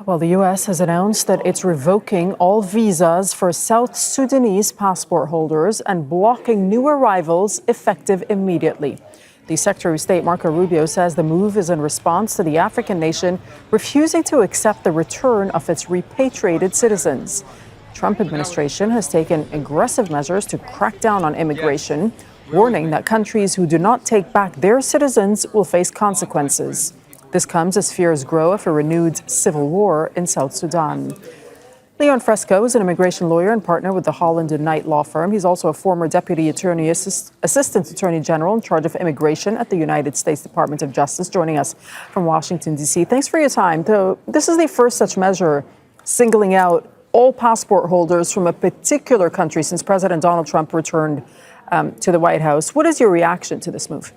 Well, the U.S. has announced that it's revoking all visas for South Sudanese passport holders and blocking new arrivals effective immediately. The Secretary of State Marco Rubio says the move is in response to the African nation refusing to accept the return of its repatriated citizens. The Trump administration has taken aggressive measures to crack down on immigration, warning that countries who do not take back their citizens will face consequences. This comes as fears grow of a renewed civil war in South Sudan. Leon Fresco is an immigration lawyer and partner with the Holland and Knight law firm. He's also a former deputy attorney, assistant attorney general in charge of immigration at the United States Department of Justice, joining us from Washington, D.C. Thanks for your time. Though this is the first such measure singling out all passport holders from a particular country since President Donald Trump returned to the White House. What is your reaction to this move?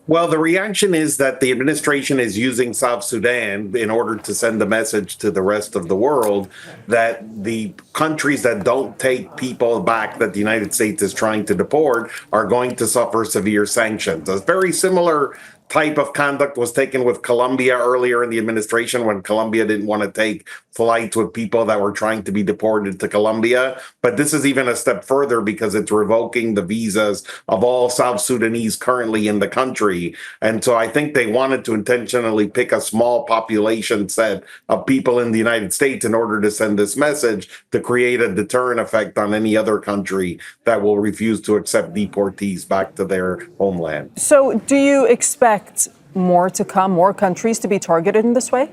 Well, the reaction is that the administration is using South Sudan in order to send a message to the rest of the world that the countries that don't take people back that the United States is trying to deport are going to suffer severe sanctions. A very similar type of conduct was taken with Colombia earlier in the administration when Colombia didn't want to take flights with people that were trying to be deported to Colombia. But this is even a step further because it's revoking the visas of all South Sudanese currently in the country. And so I think they wanted to intentionally pick a small population set of people in the United States in order to send this message to create a deterrent effect on any other country that will refuse to accept deportees back to their homeland. So do you expect more to come, more countries to be targeted in this way?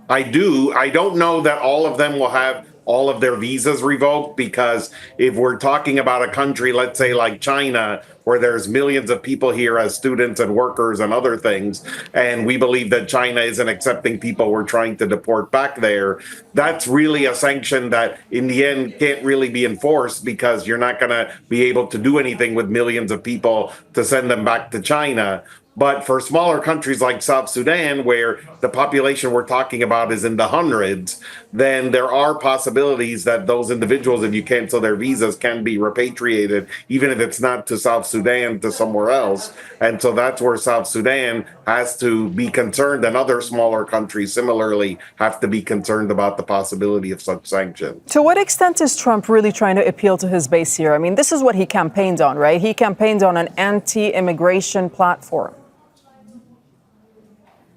I do. I don't know that all of them will have all of their visas revoked, because if we're talking about a country, let's say like China, where there's millions of people here as students and workers and other things, and we believe that China isn't accepting people we're trying to deport back there, that's really a sanction that in the end can't really be enforced, because you're not going to be able to do anything with millions of people to send them back to China. But for smaller countries like South Sudan, where the population we're talking about is in the hundreds, then there are possibilities that those individuals, if you cancel their visas, can be repatriated, even if it's not to South Sudan, to somewhere else. And so that's where South Sudan has to be concerned, and other smaller countries similarly have to be concerned about the possibility of such sanctions. To what extent is Trump really trying to appeal to his base here? I mean, this is what he campaigned on, right? He campaigned on an anti-immigration platform.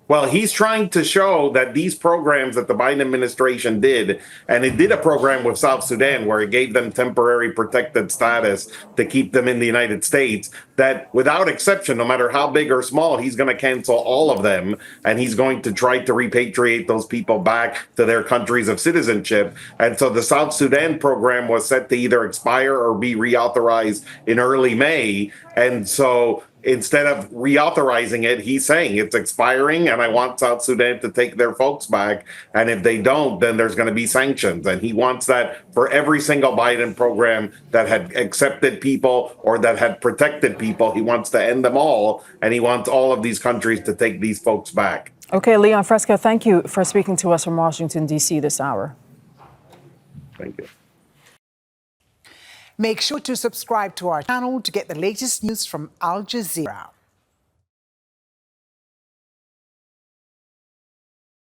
Well, he's trying to show that these programs that the Biden administration did, and it did a program with South Sudan where it gave them temporary protected status to keep them in the United States, that without exception, no matter how big or small, he's going to cancel all of them, and he's going to try to repatriate those people back to their countries of citizenship. And so the South Sudan program was set to either expire or be reauthorized in early May. And so instead of reauthorizing it, he's saying it's expiring and I want South Sudan to take their folks back. And if they don't, then there's going to be sanctions. And he wants that for every single Biden program that had accepted people or that had protected people. He wants to end them all. And he wants all of these countries to take these folks back. Okay, Leon Fresco, thank you for speaking to us from Washington, D.C. this hour. Thank you. Make sure to subscribe to our channel to get the latest news from Aljazeera.